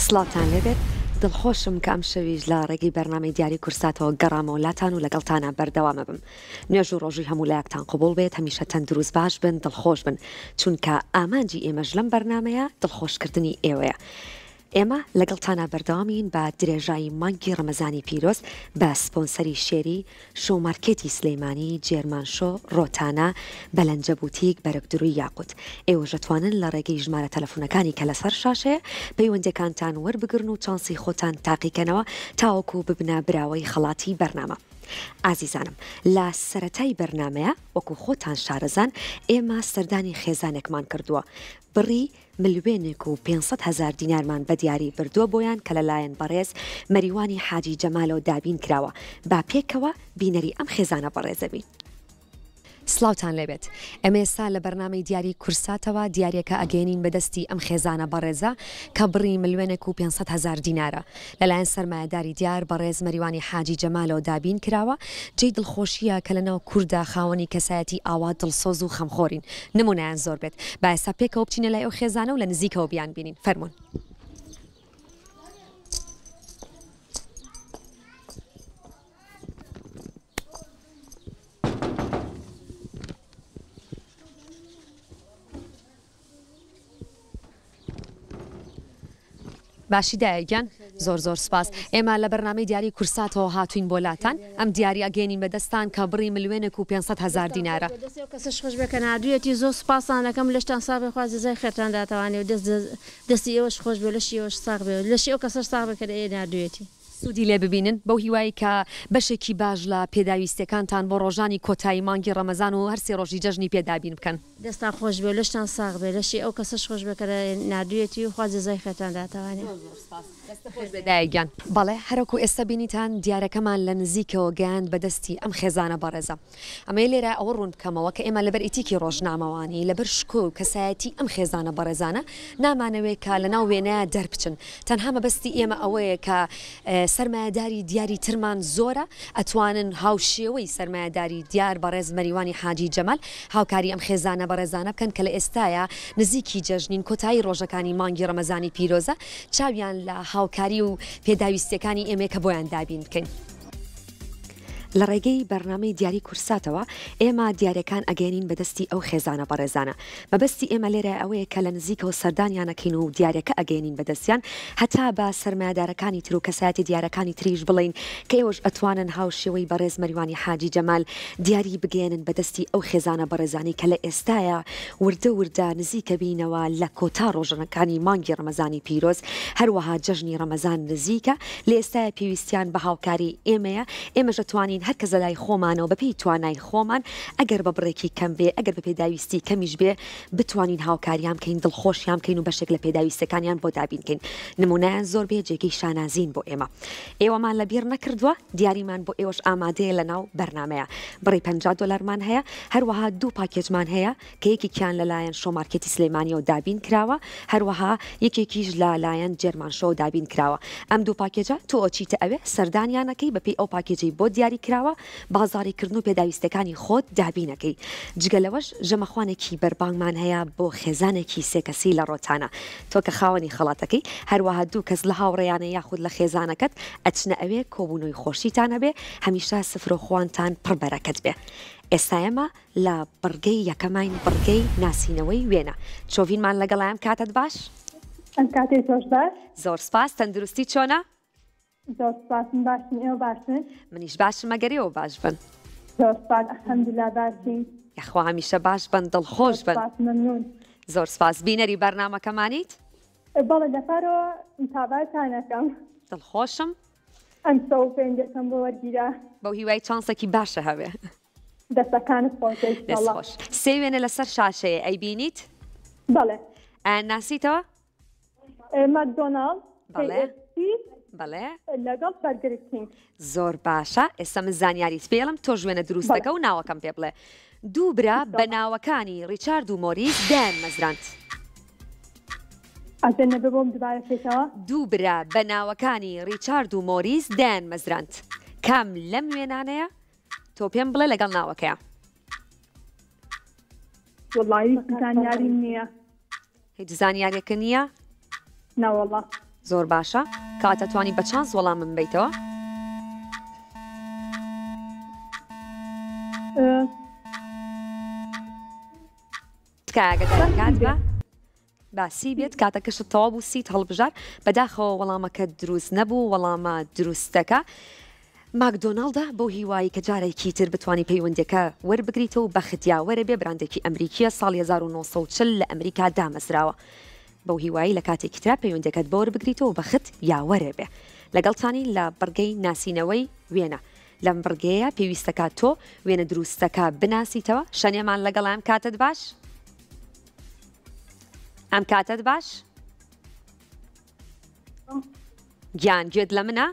سڵاتان لێبێت دڵخۆشم کە ئەم شەویش لە ڕێگەی بەرنامەی دیاری کورساتەوە گەڕامەوە لاتان و لەگەڵتانە بەردەوامە بم. نوێژ و ڕۆژی هەموو لایەکتان قبول بێت، هەمیشە تەندروست باش بن، دڵخۆش بن، چونکە ئامانجی ئێمەش لەم بەرنامەیە دڵخۆشکردنی ئێوەیە. ئێمە لەگەڵتانە بەردەوامین بە درێژایی مانگی ڕەمەزانی پیرۆز بە سپۆنسەری شێری شۆمارکێتی سلەیمانی، جێرمانشۆ، ڕۆتانە، بەلەنجە بوتیک، بەرەکدروی یاقوت. ئێوە دەتوانن لە ڕێگەی ژمارە تەلەفۆنەکانی کە لەسەر شاشەیە پەیوەندەکانتان وەربگرن و چانسی خۆتان تاقیکەنەوە تاوەکو ببنە براوەی خەڵاتی بەرنامە. ئازیزانم، لە سەرەتای بەرنمەیە وەکو خۆتان شارەزان ئێمە سەردانی خێزانێکمان کردووە. بڕی ملیێنێک و 500,000 دینارمان بە دیاری بردووە بۆیان کە لەلایەن بەڕێز مەریوانی حاجی جەمالەوە دابین کراوە. با پێکەوە بینەری ئەم خێزانە بەڕێزە بین. سلااوان لێبێت. ئەمە ئێستا لە بەرنامەی دیاری کورساتەوە دیارێکە ئەگەێنین بەدەستی ئەم خێزانە بەڕێزە کە بڕی ملیێنێک و 500,000 دینارە لەلایەن سەرمایهداری دیار بەڕێز مەریوانی حاجی جەمالەوە دابین کراوە. جێی دڵخۆشیە کە لەناو کووردا خاوەنی کەسایەتی ئاوا دڵسۆز و خەمخۆرین، نمونەیان زۆر بێت. با ئێستا پێکەوە بچینە لای ئەو خێزانە و لە نزیکەوە بیان بینین. فەرمونون. باشی دایگیان زۆر زۆر سپاس. ئێمە لە بەرنامەی دیاری کورساتەوە هاتوین بۆ لاتان. ئەم دیاری ئەگەێنین بەدەستان کە بڕی ملیێنێک و 500,000 دینارە. کەسش خۆش بێکە نادوێتی زۆر سپاسانەکەم لەشتان ساغی خوازی زای خێرتان داتوانێ و دەستی ئێوەش خۆش بێ لەشی ئێوەش ساغ بێ لەشی ئەو کەسەر ساغ بێکە ئێ نادوێتی. سوودی لێ ببینن بەو هیوایی کە بەشێکی باش لە پێداویستەکانتان بۆ ڕۆژانی کۆتایی مانگی ڕەمەزان و هەرسێ ڕۆژی جەژنی پێدابین بکەن. دەستان خۆش بێ لەشتان ساغ بێ لەشی ئەو کەسەش خۆش بێکە نادوێتی و خوازی زای خێرتان داتوانێ. دایگیان بەڵێ هەرکو ئێستا بینیتان دیارەکەمان لە نزیکەوە گەیاند بەدەستی ئەم خێزانە بەڕێزە. ئەمە لێرە ئەوە ڕوون بکەمەوە کە ئێمە لەبەر ئیتیکی ڕۆژنامەوانی لەبەر شکۆ و کەسایەتی ئەم خێزانە بەڕێزانە نامانەوەی کە لەناو وێنەیە دەربچن. تەنها مەبەستی ئێمە ئەوەیە کە سەرمایهداری دیاری ترمان زۆرە ئەتوانن هاوشێوەی سەرمایهداری دیار بەڕێز مەریوانی حاجی جەمال هاوکاری ئەم خێزانە بەڕێزانە بکەن کە لە ئێستاە نزیکی جەژنین کۆتایی ڕۆژەکانی مانگی ڕەمەزانی پیرۆزە چاویان لە هاوکاری و پێداویستەکانی ئێمە کە بۆیان دابین بکەین. لە ڕێگەی بەرنامەی دیاری کورساتەوە ئێمە دیارەکان ئەگەێنین بەدەستی ئەو خێزانە بەڕێزانە. مەبەستی ئێمە لێرە ئەوەیە کە لە نزیکەوە سەردانیانەکەین و دیارەکە ئەگەێنین بەدەستیان هەتا بە سەرمایهدارەکانی تر و کەسایەتی دیارەکانی تریش بڵین کە ئێوەش ئەتوانن هاوشێوەی بەڕێز مەریوانی حاجی جەمال دیاری بگەێنن بەدەستی ئەو خێزانە بەڕێزانی کە لە ئێستاە وردە وردە نزیکە بینەوە لە کۆتا ڕۆژنەکانی مانگی ڕەمەزانی پیرۆز هەروەها جەژنی ڕەمەزان نزیکە لە ئێستاە پێویستیان بە هاوکاری ئێمەیە. ئێمەش دەتوانین هەر کەس لای خۆمانەوە بەپی توانای خۆمان ئەگەر بە بڕێکی کەم بێ ئەگەر بە پێداویستی کەمیش بێ بتوانین هاوکاریان بکەین، دڵخۆشیان بکەین و بەشێک لە پێداویستەکانیان بۆ دابینکەین. نمونەیان زۆر بێ جێگەی شانازین بۆ ئێمە. ئێوەمان لە بیر نەکردووە دیاریمان بۆ ئێوەش ئامادەیە لە ناو بەرنمەیە. بڕی $50مان هەیە، هەروەها دوو پاکێجمان هەیە کە یەکێکیان لەلایەن شۆمارکێتی سلەیمانیەوە دابین کراوە، هەروەها یەکێکیش لەلایەن جێرمانشۆ دابین کراوە. ئەم دوو پاکێجە تۆ ئۆچیتە ئەوێ سەردانیانەکەی بەپی ئەو پاکێجی بۆ دیاری کراوە بازاڕیکردن و پێداویستەکانی خۆت دابینەکەی. جگەلەوەش ژەمەخوانێکی بەربانگمان هەیە بۆ خێزانێکی سێکەسی لە ڕۆتانە. تۆ کە خاوەنی خەڵاتەکەی هەروەها دوو کەس لە هاوڕێیانە یاخود لە خێزانەکەت ئەچنە ئەوێ کۆبوونەوەی خۆشیتانە بێ، هەمیشە سفرۆخواانتان پڕبەرەکەت بێ. ئێستا ئێمە لە بڕگەی یەکەمین بڕگەی ناسینەوەی وێنە. چۆڤینمان لەگەڵیان کاتت باش؟ کاتێ تۆش باش؟ زۆر سپاس. تەندروستی چۆنە؟ زۆر سپاسم باشن. ئێوە باشن؟ منیش باشم ئەگەریەوە باش بن. زۆر سپاس ئەلحەمدولیلا باشین. یاخوا هەمیشە باش بن، دڵخۆش بن. مەمنون. زۆر سپاس. بینەری بەرنامەکەمانیت؟ بەڵێ لەپارەوە متابەتانەکەم. دڵخۆشم. ئەم 150 بۆ وەرگیرە. بەو هیوای چانسێکی باشە هەوێ. دەستەکانت خۆشە خۆش. سێ وێنە لەسەر شاشەیە ئەی بینیت؟ بەڵێ. ناسیتەوە؟ مەکدۆناڵد. بەڵێ. بەڵێ. لەگەڵ بەرگەر کینگ. زۆر باشە. ئێستا من زانیاریت پێڵم تۆ ژوێنە دروستەکە و ناوەکەم پێ بڵێ. دوو برا بە ناوەکانی ڕیچارد و مۆریس دایان مەزراند. ئەزێنە ببۆم دوبارە پێشەوە. دوو برا بە ناوەکانی ڕیچارد و مۆریس دایان مەزراند. کام لەم وێنانەیە؟ تۆ پێم بڵێ لەگەڵ ناوەکەیە. وەڵڵاهی زانیاریم نییە. هیچ زانیاریەکە نییە؟ نەوەڵڵا. زۆر باشە کاتەتوانی بە چانس وەڵام من بیتەوە تکایەگەدار کات بە باسی بێت کاتەکەشت تەواو بوو سیت هەڵبژار بەداخەوە وەڵامەکە دروست نەبوو وەڵامە دروستەکە ماکدۆناڵدا بۆ هیوایی کە جارێکی تر بتوانانی پەیوەندەکە وەربگریتەوە و بەختیا وەرەبێ برندێکی ئەمریکیە ساڵی 1940 لە ئەمریکا دامەزراوە بەو هیوایی لە کاتێکی ترا پەیوەندەکەت بە وەربگریتەوە بەخت یا وەرەبێ لەگەڵتانی لە بڕگەی ناسینەوەی وێنە لەم بڕگەیە پێویستەکە تۆ وێنە دروستەکە بناسیتەوە شەنێمان لەگەڵ ئەم کاتت باش ئەم کاتت باش گیان گوێت لە منە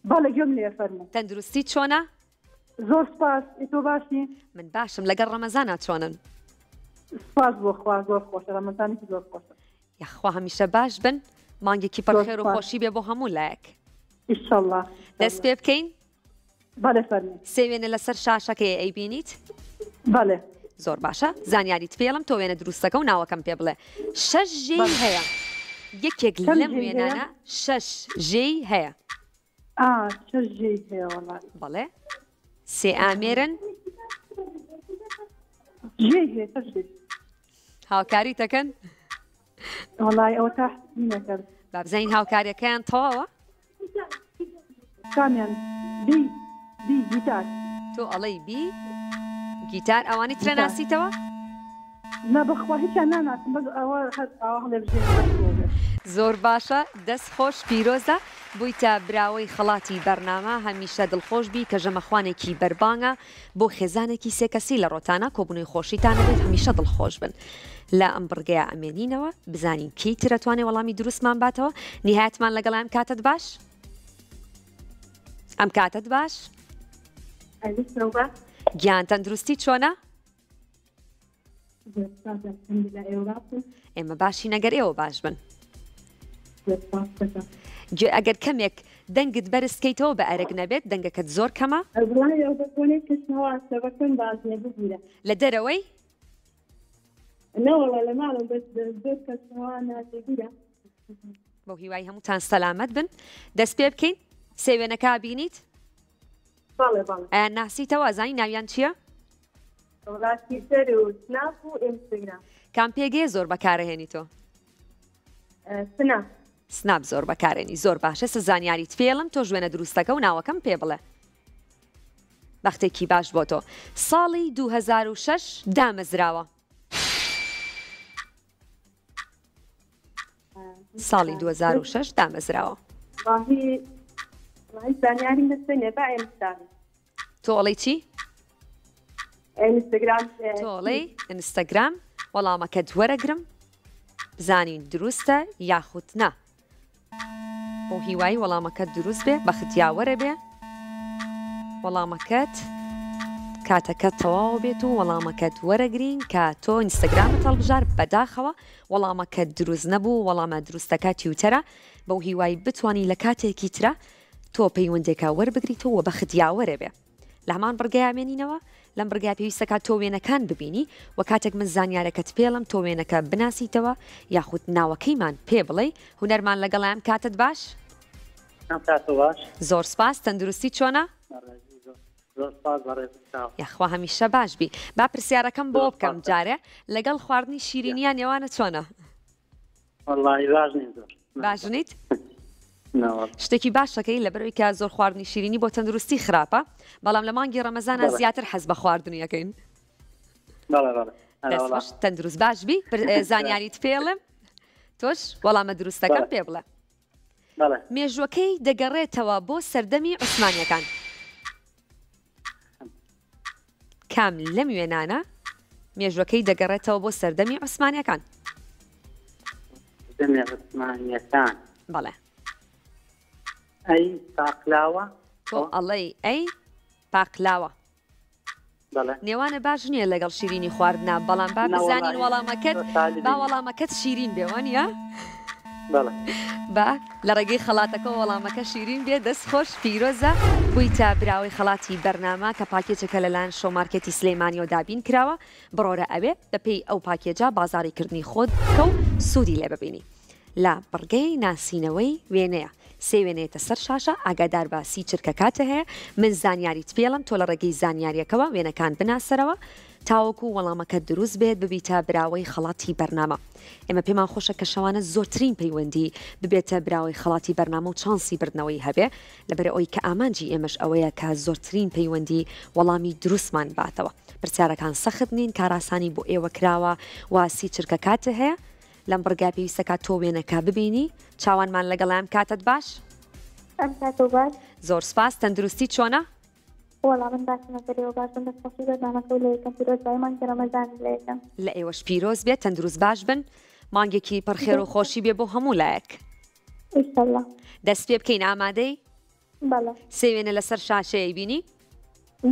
بەڵێ گوێم لێ فەرموو تەندروستی چۆنە زۆر سپاس تۆ باشی من باشم لەگەڵ ڕەمەزانە چۆنن سپاس بۆ خوا زۆر خۆشە ڕەمەزانێکی زۆر خۆشە یاخوا هەمیشە باش بن مانگێکی پڕخێر و خۆشی بێ بۆ هەموو لایەک ئینشەڵڵا دەست پێ بکەین بەڵێ فەرموو سێ وێنە لەسەر شاشەکەی ئەیبینیت بەڵێ زۆر باشە زانیاریت پێڵم تۆ وێنە دروستەکە و ناوەکەم پێ بڵێ 6 ژێی هەیە یەکێک لەم وێنانە 6 ژێی هەیە چژی هەیە وەڵات بەڵێ سێ ئامێرن ژێ هەیە چژی هاوکاری دەکەن وەڵای ئەوە تاحسین نەکرد با بزانین هاوکاریەکەیان تەواوە کامیان بی گیتار تۆ ئەڵەی بی گیتار ئەوانی ترە ناسیتەوە نە بەخوا هیچیان ناناسم بەس ئەوە هەڵێ بژێ زۆر باشە دەست خۆش پیرۆزە بوویتە براوەی خەڵاتی بەرنامە هەمیشە دڵخۆش بی کە ژەمەخوانێکی بەربانگە بۆ خێزانێکی سێکەسی لە ڕۆتانە کۆبوونەوەی خۆشیتانە بێت هەمیشە دڵخۆش بن لە ئەم بڕگەیە ئەمێنینەوە بزانین کەی ترەتوانێ وەڵامی دروستمان باتەوە نهایەتمان لەگەڵ ئەم کاتت باش ئەم کاتت باش گیان تەندروستی چۆنە ئێمە باشی نەگەر ئێوە باش بن ئەگەر کەمێک دەنگت بەرزکەیتەوە بە ئەرێک نەبێت دەنگەکەت زۆر کەمە لە دەرەوەی بۆ هیوای هەمووتان سەلامەت بن دەست پێ بکەین سێوێنەکە بینیت ئەیان ناسیتەوە ئەزانی ناویان چییە؟ کام پێگەیە زۆر بەکارەهێنی تۆ؟ سناب زۆر بەکارێنی زۆر باشە سزانیاریت فێڵم تۆ ژوێنە دروستەکە و ناوەکەم پێ بڵێ بەختێکی باش بۆ تۆ ساڵی 2006 دامەزراوە ساڵی 2006 دامەزراوە تۆڵی چی؟ تۆڵی ئینستاگرام وەڵامەکەت وەرەگرم بزانین دروستە یاخود نا بۆ هیوایی وەڵامەکەت دروست بێ بەختیاوەرە بێ وەڵامەکەت کاتەکەت تەواو بێت و وەڵامەکەت وەرەگرین کە تۆ ئینستاگرامت هەڵبژار بەداخەوە وەڵامەکەت دروست نەبوو وەڵامە دروستەکە تیوتەرە بەو هیوایی بتوانی لە کاتێکی ترە تۆ پەیوەندێکە وەربگریتەوە بەختیاوەرە بێ لە هەمان بڕگەیامێنینەوە لەم بڕگای پێویستەکە تۆ وێنەکان ببینی و کاتێک من زانیارەکەت پێڵم تۆ وێنەکە بناسیتەوە یاخود ناوەکەیمان پێ بڵێ هونەرمان لەگەڵام کاتت باش زۆر سپاس تەندروستی چۆنە یاخوا هەمیشە باش بی با پرسیارەکەم بۆ بکەم جارێ لەگەڵ خواردنی شیرینیان نێوانە چۆنە باشنیت شتێکی باشەکەی لەبەرەوەی کە زۆر خواردنی شیرینی بۆ تەندروستی خراپە بەڵام لە مانگی ڕەمەزانە زیاتر حەز بە خواردنیەکەین تەندروست باش بی زانیاریت پێڵم تۆش وەڵامە دروستەکەم پێ بڵێ مێژوەکەی دەگەڕێتەوە بۆ سەردەمی عوسمانیەکان کام لەم وێنانە مێژوەکەی دەگەڕێتەوە بۆ سەردەمی عوسمانیەکان بەڵێ ئەی پاقلاوە تۆ ئەڵەی ئەی پاقلاوە نێوانە باش نییە لەگەڵ شیرینی خواردنا بەڵام با بزانین وەڵامەکەت با وەڵامەکەت شیرین بێوانە با لە ڕێگەی خەڵاتەکە وەڵامەکە شیرین بێ دەست خۆش پیرۆزە بوویتە براوەی خەڵاتی بەرنامە کە پاکێجەکە لەلایەن شۆمارکێتی سلەیمانیەوە دابین کراوە بڕۆرە ئەوێ بەپێی ئەو پاکێجە بازاڕیکردنی خۆت کە و سوودی لێ ببینی لا بڕگەی ناسینەوەی وێنەیە سێ وێنێتە سەر شاشە ئاگادار بە سی چرکەکاتە هەیە من زانیاریت پێڵم تۆ لە ڕێگەی زانیاریەکەوە وێنەکان بناسەرەوە تاوەکو وەڵامەکە دروست بێت ببیتە براوەی خەڵاتی بەرنامە ئێمە پێمان خۆشە کە شەوانە زۆرترین پەیوەندی ببێتە براوەی خەڵاتی بەرنامە و چانسی بردنەوەی هەبێ لەبەر ئەوەی کە ئامانجی ئێمەش ئەوەیە کە زۆرترین پەیوەندی وەڵامی دروستمان باتەوە پرسیارەکان سەخت نین کاراسانی بۆ ئێوە کراوە واسی چرکەکاتە هەیە لەم بڕگای پێویستەکە تۆ وێنەکە ببینی چاوانمان لەگەڵام کاتت باش ئەم کاتۆ باش زۆر سپاس تەندروستی چۆنە؟ وەڵام من باشمەکەرەوە باشم دەستخۆشی بەدانەکە لە یەکەم پیرۆزبایمان کە ڕەمەزان لە یەکەم لە ئێوەش پیرۆز بێت تەندروست باش بن مانگێکی پڕخێر و خۆشی بێ بۆ هەموو لایەک ئیشەڵڵا دەست پێ بکەین ئامادەی بەڵێ سێ وێنە لەسەر شاشەیە بینی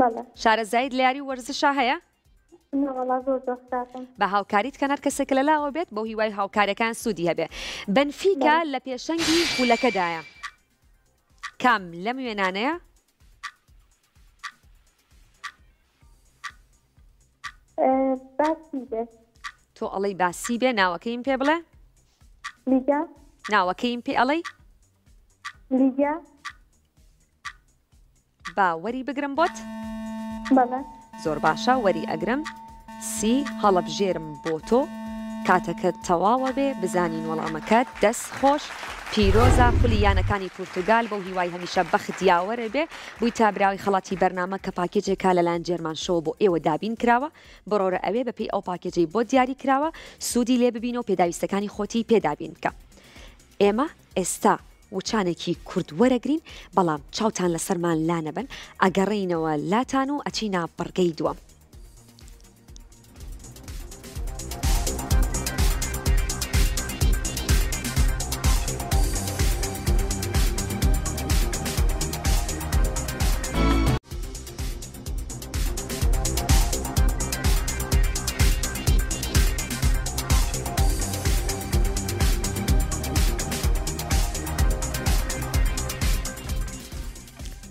بەڵێ شارەزایت لە یاری وەرزشا هەیە نەوەڵا زۆر دۆستاتم بە هاوکاریت کە هەر کەسێک لەلاوە بێت بۆ هیوای هاوکارەکان سوودی هەبێ بەنفیکە لە پێشەنگی خولەکەدایە کام لەم وێنانەیە باسی بێت تۆ ئەڵەی باسی بێ ناوەکەیم پێ بڵێ لیجا ناوەکەیم پێ ئەڵەی لیجا با وەری بگرم بۆت بەڵێ زۆر باشە وەری ئەگرم سی هەڵەبژێرم بۆ تۆ کاتەکە تەواوە بێ بزانین وەڵامەکەت دەست خۆش پیرۆزە خولیانەکانی پورتوگال بەو هیوای هەمیشە بەخت یاوەرە بێ بووی تا براوی خەڵاتی بەرنامە کە پاکێجێکا لەلایەن جێرمان شۆ بۆ ئێوە دابین کراوە بڕۆرە ئەوێ بەپێی ئەو پاکێجەی بۆ دیاری کراوە سوودی لێ ببینە و پێداویستەکانی خۆتی پێدابین بکە ئێمە ئێستا وچانێکی کورد وەرەگرین بەڵام چاوتان لەسەرمان لا نەبن ئەگەڕێینەوە لاتان و ئەچینە بڕگەی دووەم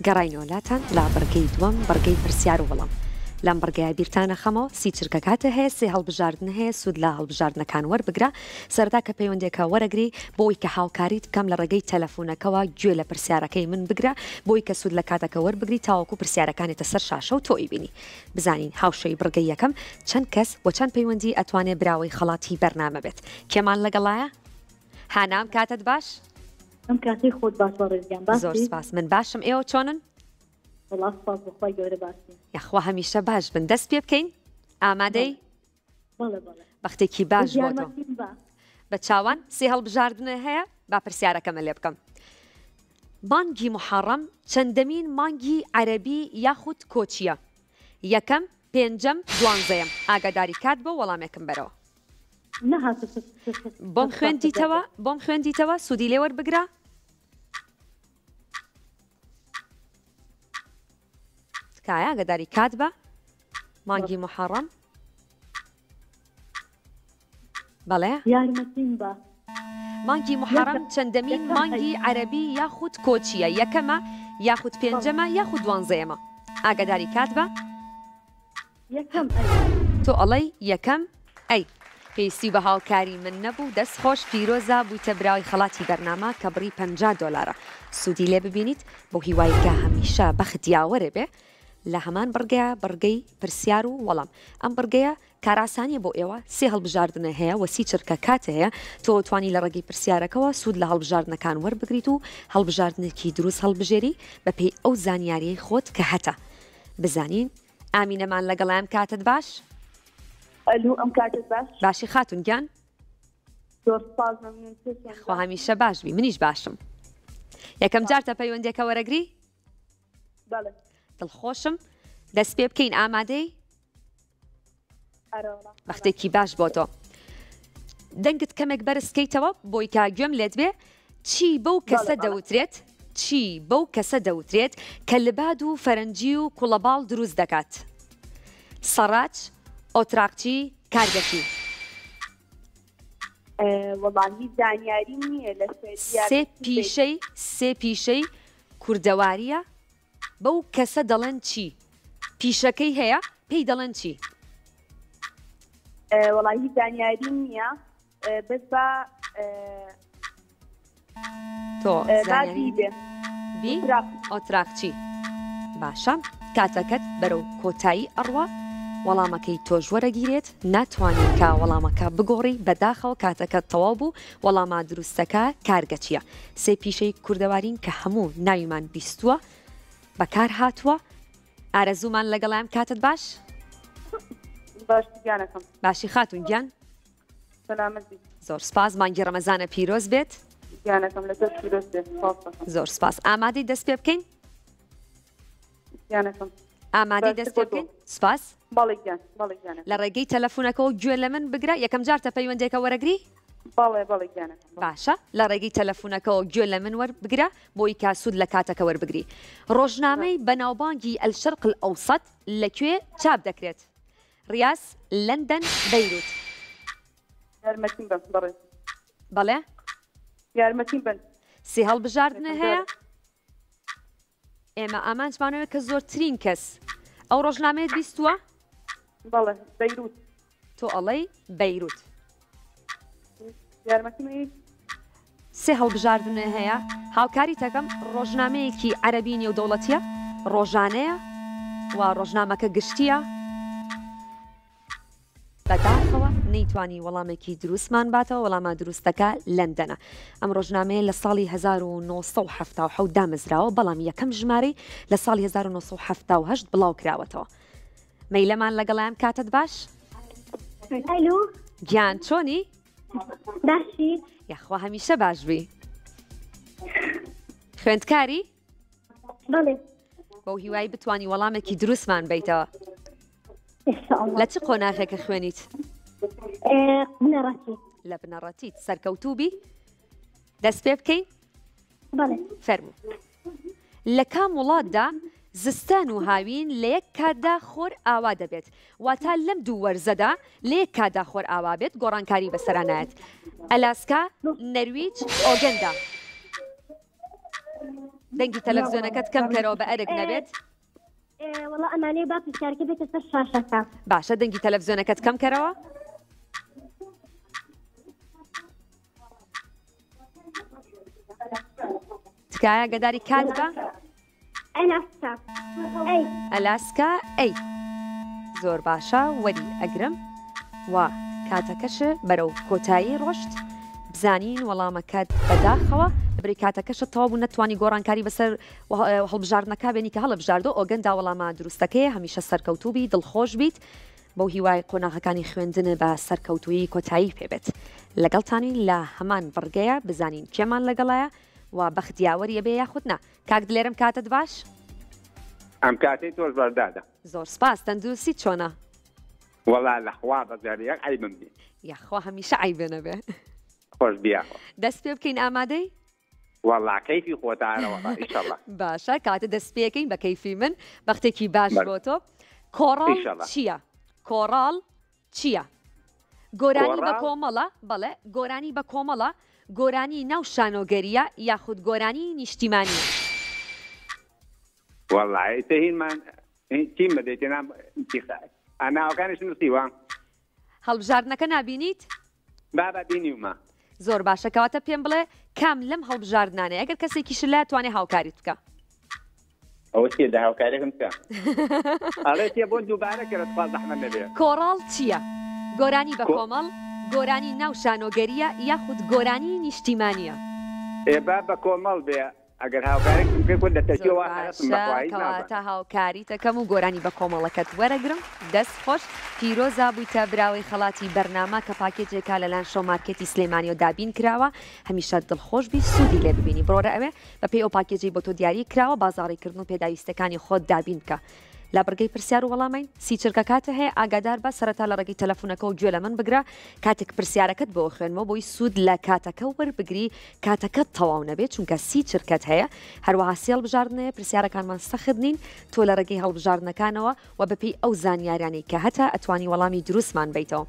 گەڕاینەوەلاتان لا بەرگەی دووەم بەرگەی پرسیار و وەڵام لەم بەرگەیە بیرتانە خەمەوە سی چرکەکاتە هەیە سێ هەڵبژاردن هەیە سوود لە هەڵبژاردنەکان وەربگرە سەردا کە پەیوەندێکە وەرەگری بۆی کە هاوکاریت بکەم لە ڕێگەی تەلەفۆنەکەەوە گوێ لە پرسیارەکەی من بگرە بۆی کە سوود لە کاتەکە وەربگری تاوەکو پرسیارەکانێتە سەر شاشە و تۆی بینی بزانین هاوشەی بڕگەی یەکەم چەند کەس و چەند پەیوەندی ئەتوانێت براوەی خەڵاتی بەرنامە بێت کێمان لەگەڵایە هانام کاتت باش ئەم کاتی خۆت باش ڕێزیان زۆر سپاس من باشم ئێوە چۆنن وڵات سپاس بەخوای گەورە باسی یاخوا هەمیشە باش بن دەست پێ بکەین ئامادەی بەڵێ بەڵێ بەختێکی باش بۆ تۆ یارمەتیم بە بە چاوان سێ هەڵبژاردنە هەیە با پرسیارەکەمە لێ بکەم مانگی محەڕەم چەندەمین مانگی عەرەبی یاخود کۆچیە یەکەم پێنجەم دوانزەیەم ئاگاداری کات بۆ وەڵامێکم بەرەوە نەهات بۆم خوێندیتەوە سوودی لێ وەربگرە تکایە ئاگاداری کات بە مانگی محەڕەم بەڵێ یارمەتیم بە مانگی محەڕەم چەندەمین مانگی عەرەبی یاخود کۆچیە یەکەمە یاخود پێنجەمە یاخود دوانزەیەمە ئاگاداری کات بە یەکەم تۆ ئەڵەی یەکەم ئەی پێویستی بە هاوکاری من نەبوو دەست خۆش پیرۆزە بوویتە براوی خەڵاتی بەرنامە کە بڕی $50 سوودی لێ ببینیت بۆ هیوایکە هەمیشە بەخت یاوەرە بێ لە هەمان بڕگەیە بڕگەی پرسیار و وەڵام ئەم بڕگەیە کاراسانیە بۆ ئێوە سێ هەڵبژاردنە هەیە وەسی چرکە کاتە هەیە تۆ توانی لە ڕێگەی پرسیارەکەەوە سوود لە هەڵبژاردنەکان وەربگریت و هەڵبژاردنێکی دروست هەڵبژێری بەپێی ئەو زانیاریەی خۆت کە هەتە بزانین ئامینەمان لەگەڵام کاتت باش ئەلو ئەم کاتت باش باشی خاتون گیان زۆر سپاس خوا هەمیشە باش بی منیش باشم یەکەم جارتە پەیوەندێکە وەرەگری بەڵێ دڵخۆشم دەست پێ بکەین ئامادەی بەختێکی باش بۆ تۆ دەنگت کەمێک بەرزکەیتەوە بۆی کا گوێم لێت بێ چی بەو کەسە دەوترێت چی بەو کەسە دەوترێت کە لەباد و فەرەنجی و کوڵەباڵ دروست دەکات سەڕاج ئۆتراقچی کارگەکی وەڵامی زانیاری نییە لە سێ پیشەی کوردەواریە بەو کەسە دەڵێن چی پیشەکەی هەیە پێی دەڵێن چی وەڵامی زانیاری نییە بەس بە تۆ بادی بێ بی ئۆتراکچی باشە کاتەکەت بەرەو کۆتایی ئەڕوا وەڵامەکەی تۆش وەرەگیرێت ناتوانین کە وەڵامەکە بگۆڕی بەداخەوە کاتەکەت تەواو بوو وەڵامە دروستەکە کارگەچیە سێ پیشەی کوردەوارین کە هەموو ناویمان بیستووە بەکار هاتووە ئارەزوومان لەگەڵام کاتت باش باش گیانەکەم باشی خاتون گیان سەلامەتی زۆر سپاس مانگی ڕەمەزانە پیرۆز بێت گیانەکەم لەسەر پیرۆز بێت زۆر سپاس ئامادەی دەست پێ بکەین گیانەکەم ئامادەی دەست پێ بکەین سپاس باڵی گیان باڵی گیانە لە ڕێگەی تەلەفۆنەکەەوە گوێ لە من بگرە یەکەم جارتە پەیوەندێکە وەرەگری باڵی گیانەکەم باشە لە ڕێگەی تەلەفۆنەکەەوە گوێ لە من وەربگرە بۆی کاسوود لە کاتەکە وەربگری ڕۆژنامەی بەناوبانگی ئەلشەرق ئەوسەد لەکوێ چاپ دەکرێت ڕیاز لەندەن بەیروت یارمەتیم بن بەڕێ بەڵێ یارمەتیم بن سێ هەڵبژاردنە هەیە ئێمە ئامانجمانەوە کە زۆرترین کەس ئەو ڕۆژنامەیەت بیستووە بەڵێ بەیروت تۆ ئەڵەی بەیروت یارمەتیمی سێ هەڵبژاردنە هەیە هاوکاری تەکەم ڕۆژنامەیەکی عەرەبی نێودەوڵەتیە ڕۆژانەیە و ڕۆژنامەکە گشتیە بەداخەوە نەیتوانی وەڵامێکی دروستمان باتەوە وەڵامە دروستەکە لەندەنە ئەم ڕۆژنامەیە لە ساڵی 1970 دامەزراوە بەڵام یەکەم ژمارەی لە ساڵی 1970 بڵاو کراوەتەوە مەیلەمان لەگەڵایان کاتت باش ئەلو گیان چۆنی باشی یاخوا هەمیشە باشبی خوێندکاری بەڵێ بەو هیوایی بتانی وەڵامێکی دروستمان بیتەوە لە چ قۆناغێکە خوێنیت بنەڕەتی لە بنەڕەتیت سەرکەوتوبی دەست پێ بکەین بەڵێ فەرموو لە کام وڵاتدا زستان و هاوین لە یەک کاتدا خۆر ئاوا دەبێت واتە لەم دوو وەرزەدا لە یەک کاتدا خۆر ئاوا بێت گۆڕانکاری بەسەرانایەت ئەلاسکا نەرویج ئۆگەندا دەنگی تەلەڤیزیۆنەکەت کەم کەرەوە بە ئەرک نەبێت وەڵا ئەمانەی با پرسیارکە بێتە سەر شاشەکە باشە دەنگی تەلەڤیزیۆنەکەت کەم کەرەوە تکایە گەداری کات بە ئەلاسکا ئەی ئەلاسکا ئەی زۆر باشە وەری ئەگرم و کاتەکەشە بەرەو کۆتایی ڕۆشت بزانین وەڵامەکەت بەداخەوە بری کاتەکەشە تەواو بوو نەتوانی گۆڕانکاری بەسەر هەڵبژاردنەکە بێنی کە هەڵبژاردۆ ئۆگەندا وەڵامە دروستەکەی هەمیشە سەرکەوتوبی دڵخۆش بیت بەو هیوای قۆناغەکانی خوێندنە بە سەرکەوتویی کۆتایی پێبێت لەگەڵتانی لە هەمان بڕگەیە بزانین کێمان لەگەڵایە و بەختیاوەریە بێ یاخودنا کاک دلێرم کاتت باش ئەم کاتەی تۆش بەردادە زۆر سپاس تەندروستی چۆنە وەڵا لەخوا بەزاریەک ئەیبم بێ یاخوا هەمیشە ئایبێنە بێ خۆش بیاخۆ دەست پێ بکەین ئامادەی وەڵا کەیفی خۆتانەوە ئیشەڵڵا باشە کاتە دەست پێکەین بە کەیفی من بەختێکی باش بۆ تۆ کۆڕاڵ چییە؟ کۆڕاڵ چییە؟ گۆرانی بە کۆمەڵە بەڵێ گۆرانی بە کۆمەڵە گۆرانی ناو شانۆگەریە یاخود گۆرانی نیشتیمانی وەڵای تەهینمان چیم بەدەیتێ ئەناوەکانش نووسیوە هەڵبژاردنەکە نابینیت؟ بابا بینیومە زۆر باشە کەواتە پێم بڵێ کام لەم هەڵبژاردنانە ئەگەر کەسێکیش لا توانێ هاوکاریت بکە ئەوە چێدا هاوکارێکم بکە ئەڵێ تێ بۆ دووبارە کەرە خوا زەحمەت نەبێ کۆڕاڵ چییە؟ گۆرانی بە کۆمەڵ گۆرانی ناو شانۆگەریە یاخود گۆرانی نیشتیمانیە ئێبا بە کۆمەڵ بێ ئەگەر هاوکارێکم پێ کۆن دەتەکیەوە کەواتە هاوکاری تەکەم و گۆرانی بە کۆمەڵەکەت وەرەگرم دەست خۆش پیرۆزا بوویتە براوەی خەڵاتی بەرنامە کە پاکێجێکا لەلایەن شۆمارکێتی سلێمانی و دابین کراوە هەمیشە دڵخۆش بی سوودی لێ ببینی بڕۆرە ئەوێ بە پێی ئەو پاکێجی بۆ تۆ دیاری کراوە بازاڕیکردن و پێداویستەکانی خۆت دابین بکە لا بڕگەی پرسیار و وەڵامین سی چرکە کاتە هەیە ئاگادار بە سەرەتا لە ڕێگەی تەلەفۆنەکە و گوێ لە من بگرە کاتێک پرسیارەکەت بۆ خوێنمەوە بۆی سوود لە کاتەکە وەربگری کاتەکەت تەواو نەبێت چونکە سی چرکەت هەیە هەروەها سی هەڵبژاردنەیە پرسیارەکانمان سەخت نین تۆ لە ڕێگەی هەڵبژاردنەکانەوە و بەپێی ئەو زانیاریانەی کە هەتا ئەتوانی وەڵامی دروستمان بیتەوە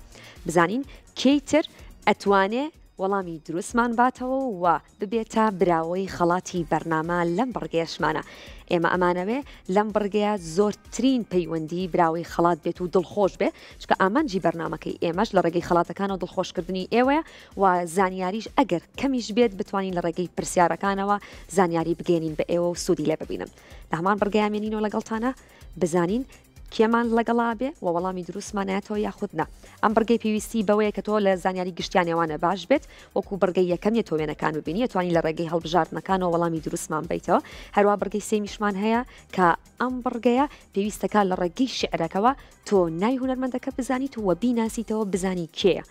بزانین کەیتر ئەتوانێ وەڵامی دروستمان باتەوە و ببێتە براوەی خەڵاتی بەرنامە لەم بڕگەیەشمانە. ئێمە ئەمانەوێ لەم بڕگەیە زۆرترین پەیوەندی براوەی خەڵات بێت و دڵخۆش بێ، چکە ئامانجی بەرنمەکەی ئێمەش لە ڕێگەی خەڵاتەکانەوە دڵخۆشکردنی ئێوەیە و زانیاریش ئەگەر کەمیش بێت بتوانین لە ڕێگەی پرسیارەکانەوە زانیاری بگەێنین بە ئێوە و سوودی لێ ببینم. لە هەمان بڕگەیامێنینەوە لەگەڵتانە بزانین کێمان لەگەڵا بێ و وەڵامی دروستمانایەتەوە یاخودنا. ئەم بڕگەی پێویستی بەوەیە کە تۆ لە زانیاری گشتیانێوانە باش بێت وەکو بڕگەی یەکەم تۆ وێنەکان ببینی توانی لە ڕێگەی هەڵبژاردنەکانەوە وەڵامی دروستمان بیتەوە. هەروە بڕگەی سێمیشمان هەیە کە ئەم بڕگەیە پێویستەکە لە ڕێگەی شعرەکەەوە تۆ نای هونەرمەندەکە بزانیت و بیناسیتەوە بزانی کێیە.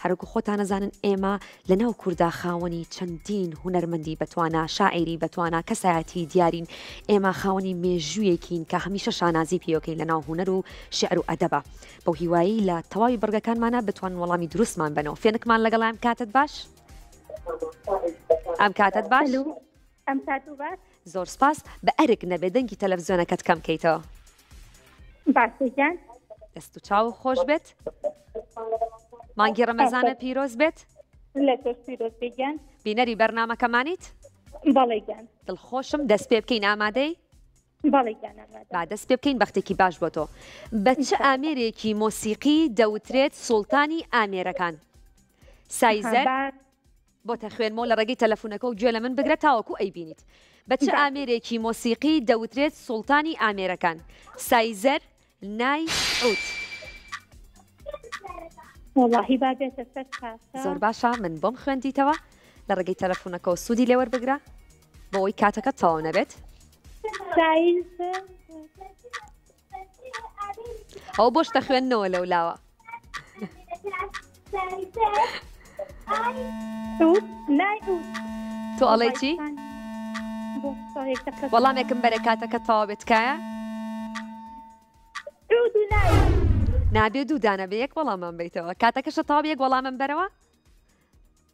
هەروکو خۆتان نەزانن ئێمە لە ناو کووردا خاوەنی چەندین هونەرمەندی بەتوانە، شاعیری بەتوانە، کەسایەتی دیارین. ئێمە خاوەنی مێژوویەکین کە هەمیشە شانازی پێوەکەین لە ناو هونەر و شعر و ئەدەبە. بەو هیوایی لە تەواوی بڕگەکانمانە بتوان وەڵامی دروستمان بنەوە. فێنکمان لەگەڵام کاتت باش؟ ئەم کاتت باش؟ ئەم کات و باش؟ زۆر سپاس. بە ئەرک نەبێ دەنگی تەلەڤیزۆنەکەت کەم بکەیتەوە. باشیان دەست و چاو خۆش بێت. مانگی ڕەمەزانە پیرۆز بێت. لە تۆش پیرۆز بێگیان. بینەری بەرنامەکەمانیت؟ بەڵێگیان. دڵخۆشم. دەست پێ بکەین ئامادەی؟ بەڵێگیان ئامادە. با دەست پێ بکەین بەختێکی باش بۆ تۆ. بە چه ئامێرێکی مۆسیقی دەوترێت سوڵتانی ئامێرەکان؟ سایزەر بۆتە خوێنمەوە لە ڕێگەی تەلەفۆنەکە و گوێ لە من بگرە تاوەکو ئەیبینیت. بە چه ئامێرێکی مۆسیقی دەوترێت سوڵتانی ئامێرەکان؟ سایزەر، نای، عود. واللهی با بێتە سەر کاسە. زۆر باشە من بۆم خوێندیتەوە لە ڕێگەی تەلەفۆنەکەەوە سوودی لێوەربگرە بۆەوەی کاتەکە تەواو نەبێت. ئەو بۆشتە خوێندنەوە لەولاوە. تۆ ئەڵێ چی؟ وەڵامێکم بەرە کاتەکە تەواو بێت کایە؟ نابێ دوودانە بە یەک وەڵامان بیتەوە. کاتەکەشە تەواو یەک وەڵامم بەرەوە؟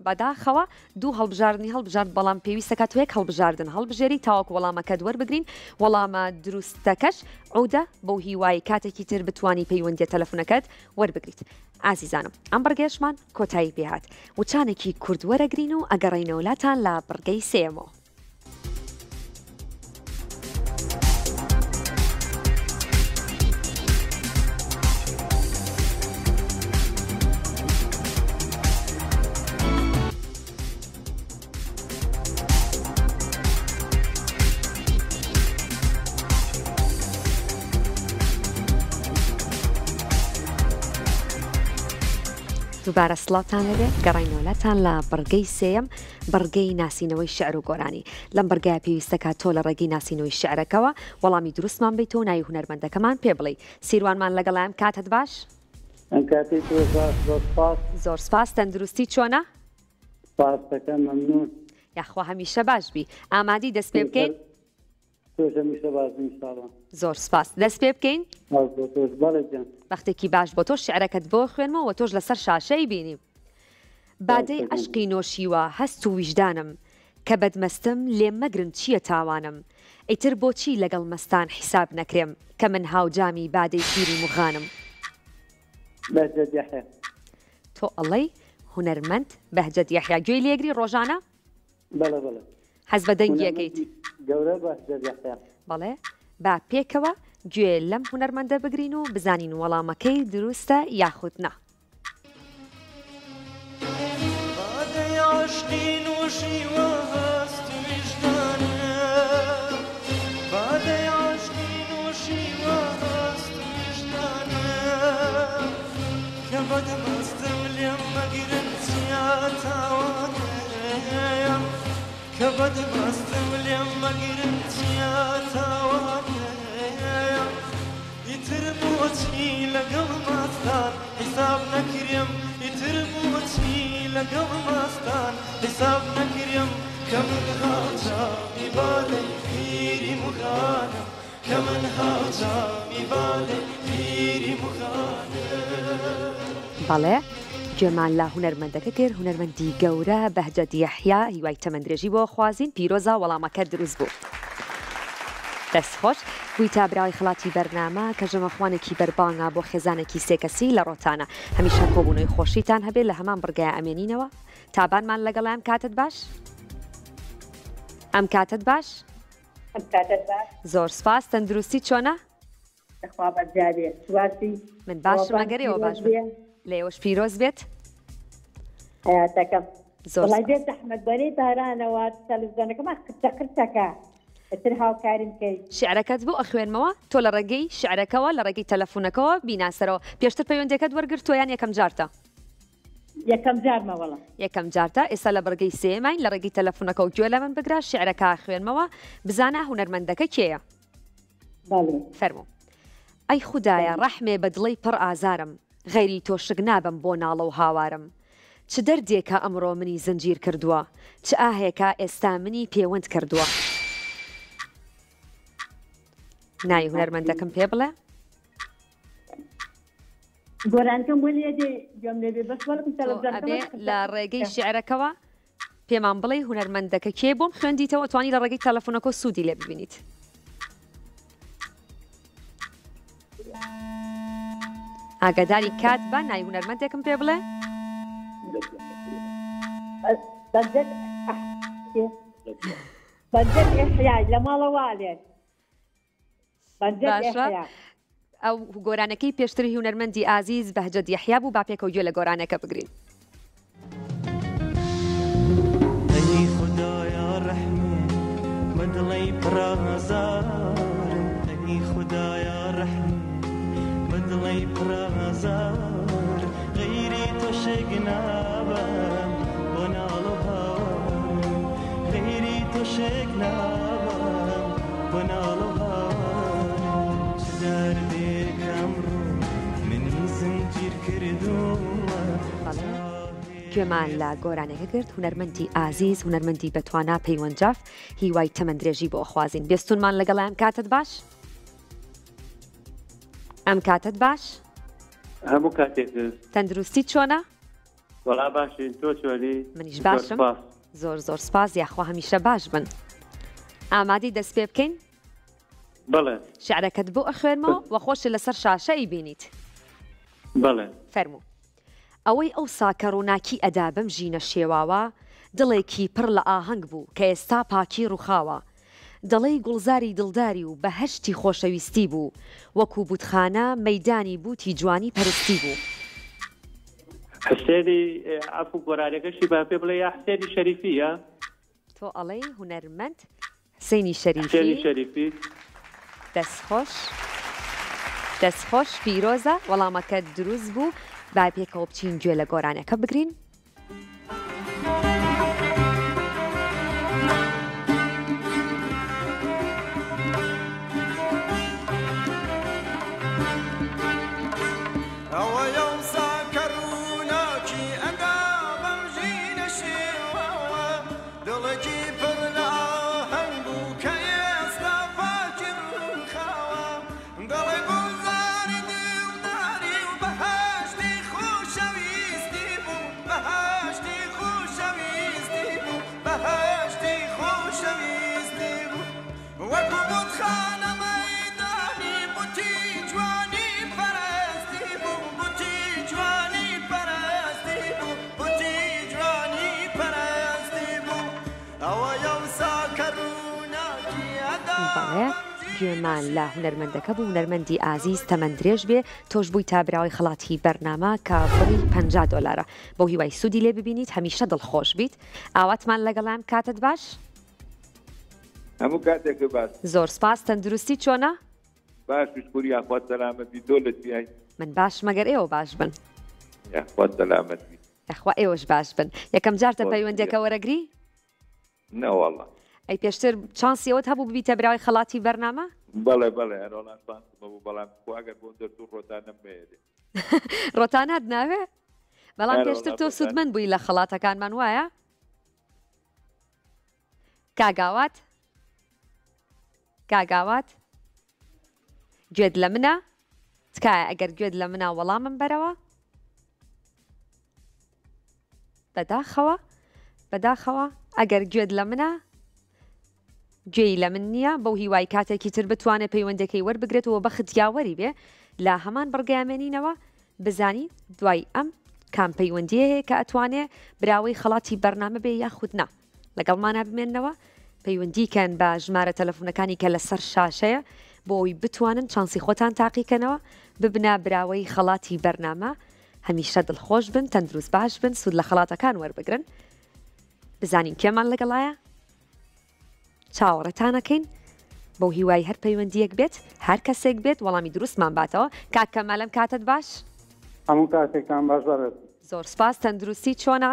بەداخەوە دوو هەڵبژاردننی هەڵبژارد بەڵام پێویستەکە تو یەک هەڵبژاردن هەڵبژێری تاوەکو وەڵامەکە دووەربگرین. وەڵامە دروستەکەش عودە بەو هیوای کاتێکی تر بتوانی پەیوەندیە تەلەفۆنەکەت وەربگریت. ئازیزانم ئەم بڕگەشمان کۆتایی پێهات وچانێکی کورد وەرەگرین و ئەگەڕینەوەلاتان لە بڕگەی سێمەوە. دووبارە سڵاتان لەبێ گەڕینەوەلاتان لە بڕگەی سێم بڕگەی ناسینەوەی شعر و گۆرانی. لەم بڕگایە پێویستەکە تۆ لە ڕێگەی ناسینەوەی شعرەکەەوە وەڵامی دروستمان بیت و ناوی هونەرمەندەکەمان پێ بڵێ. سیروانمان لەگەڵام کاتت باش؟ زۆر سپاس. تەندروستی چۆنە؟ یاخوا هەمیشە باش بی. ئامادی دەست پێ بکەین؟ زۆر سپاس. دەست پێ بکەین؟ بەختێکی باش بۆ تۆ شعرەکەت بۆ خوێنمەوە تۆش لەسەر شاشەی بینیم. بادەی عشقی نۆشیوە هەست و ویژدانم کە بەدمەستم لێم مەگرن چییە تاوانم. ئەیتر بۆچی لەگەڵ مەستان حیساب نەکرێم کە من هاوجامی بادەی پیری مغانم. تۆ ئەڵەی هونەرمەند بەهجەت یەحیا گوێی لێگری ڕۆژانە؟ حەز بە دەنگیەکەیت؟ بەڵێ با پێکەوە گوێ لەم هونەرمەندە بگرین و بزانین وەڵامەکەی دروستە یاخودنا. يتربوتي لقل مستان حساب نكريم يتربوتي لقل مستان حساب نكريم كمن هاجا ببالي فيري مغانا كمن هاجا ببالي فيري مغانا. بەڵێ گوێمان لە هونەرمەندەکە کرد هونەرمەندی گەورە بەهجەت یەحیا هیوای تەمەندرێژی بۆ خوازین پیرۆزە وەڵامەکە دروست بوو. دەستخۆش بووی تا براوی خڵاتی بەرنامە کە ژەمەخوانێکی بەربانگە بۆ خێزانێکی سێکەسی لە ڕۆتانە هەمیشە کۆبوونەوەی خۆشیتان هەبێت لە هەمان بڕگایە ئەمێنینەوە تابانمان لەگەڵیان کاتت باش ئەم کاتت باش زۆر سپاس تەندروستی چۆنە من باشم ئەگەرەوە باش لێوەش پیرۆز بێت والله بيت احمد بريد هرانه تلفزيونك ما قرتك تر هاوکاریم کەی شعرەکەت بوو ئەخوێنمەوە تۆ لە ڕێگەی شعرەکەەوە لە ڕێگەی تەلەفۆنەکەەوە بیناسەرەوە پێشتر پەیوەندەکەت وەرگرت تۆیان یەکەم جارتە یەکەم جارمەوەڵە یەکەم جارتە ئێستا لە بەرگەی سێماین لە ڕێگەی تەلەفۆنەکە و گوێ لە من بگرا شعرەکە خوێنمەوە بزانە هونەرمەندەکە کێیە فەرموو ئەی خودایە ڕەحمێ بە دڵی پڕ ئازارم غەیری تۆ شک نابم بۆ ناڵە و هاوارم چ دەردێکە ئەمڕۆ منی زنجیر کردووە چ ئاهێکە ئێستا منی پەیوەند کردووە نای هونەرمەندەکەم پێ بڵێ گۆرانکەم بۆ لێدێ گوێم لێبێ بەس ئەبێ لە ڕێگەی شعرەکەەوە پێمان بڵێ هونەرمەندەکە کێ بۆم خوێندیتەوە توانی لە ڕێگەی تەلەفۆنەکە سوودی لێ ببینیت ئاگاداری کات بە نای هونەرمەندێکم پێ بڵێ بەندەر ئێحیای لە ماڵەوالێت ئەو گۆرانەکەی پێشتری هونەرمەندی ئازیز بەهجەت یەحیا بوو با پێکەوە گوێ لە گۆرانەکە بگرین ئەی خودایە ڕەحمێ بە دڵی پڕ ئازارم ئەی خودایە ڕەحمێ بە دڵی پڕ ئازارم غەیری تۆ شێک نابم بۆ ناڵ و هاوارم غەیری تۆ شێک نابم بۆ ناڵ و هاوارم چ دەردێک ئەمڕۆ منی زنجیر کردووە گوێمان لە گۆرانەکە کرد هونەرمەندی ئازیز هونەرمەندی بەتوانا پەیوەنجاف هیوای تەمەندرێژی بۆ خوازین بێستونمان لەگەڵیان کاتت باش ئەم کاتت باش هەموو کاتێک تەندروستی چۆنە وەڵا باشین تۆ چۆنی منیش باشم زۆر زۆر سپاس یاخوا هەمیشە باش بن ئامادەی دەست پێ بکەین بەڵێ شعرەکەت بۆ ئەخوێنمەوە وە خۆشە لەسەر شاشەی بینیت بەڵێ فەرموو ئەوەی ئەو ساکە ڕووناکی ئەدا بەم ژینە شێواوە دڵێکی پڕ لە ئاهەنگ بوو کە ئێستا پاکی ڕووخاوە دەڵێی گوڵزاری دڵداری و بەهەشتی خۆشەویستی بوو وەکو بوتخانە مەیدانی بوتی جوانی پەرستی بوو حسێنی ئەفو گۆرانەکەشی با پێ بڵێ یا حسێنی شەریفیە تۆ ئەڵێی هونەرمەند حسێنی شەریفی دەستخۆش پیرۆزە وەڵامەکە دروست بوو با پێکەوە بچین گوێ لە گۆرانەکە بگرین گوێمان لە هونەرمەندەکە بوو هونەرمەندی ئازیز تەمەندرێژ بێ تۆش بووی تا براوی خەڵاتی بەرنامە کە بڕی $50 بۆ هیوای سوودی لێ ببینیت هەمیشە دڵخۆش بیت ئاواتمان لەگەڵام کاتت باش هەموو کاتێک باش زۆر سپاس تەندروستی چۆنە باش شکوری یاخوات سەلامەتی دۆلت بیای من باش مەگەر ئێوە باش بن یاخوات سەلامەتی یاخوا ئێوەش باش بن یەکەم جارتە پەیوەندێکە وەرەگری نەوەڵڵا ئەی پێشتر چانسیەوەت هەبوو ببیتە براوی خەڵاتی بەرنامە بەڵێ بەڵێ هەرۆڵان بوو بەڵام خواگەر بۆ دەرتوو ڕۆتانە بێدێ ڕۆتانات ناوێ بەڵام پێشتر تۆ سوودمەند بووی لە خەڵاتەکانمان وایە کاگاوات گوێت لە منە تکایە ئەگەر گوێت لە منە وەڵامم بەرەوە بەداخەوە ئەگەر گوێت لە منە گوێی لە من نییە بەو هیوای کاتێکی تر بتوانێت پەیوەندەکەی وەربگرێتەوە بە ختیاوەری بێ لە هەمان بڕگەیامێنینەوە بزانی دوای ئەم کام پەیوەندیە هەیە کە ئەتوانێ براوەی خەڵاتی بەرنامە بێ یاخودنا لەگەڵمانە بمێننەوە پەیوەندیکەن بە ژمارە تەلەفۆنەکانی کە لەسەر شاشەیە بۆ ئەوی بتوانن چانسی خۆتان تاقیکەنەوە ببنە براوەی خەڵاتی بەرنامە هەمیشە دڵخۆش بن تەندروست باش بن سود لە خەڵاتەکان وەربگرن بزانین کێمان لەگەڵایە چاوەڕێتانەکەین بەو هیوای هەر پەیوەندیەک بێت هەر کەسێک بێت وەڵامی دروستمان باتەوە کاک کەمالەم کاتت باش هەموو کاتێکتان باش بەڕێت زۆر سپاس تەندروستی چۆنە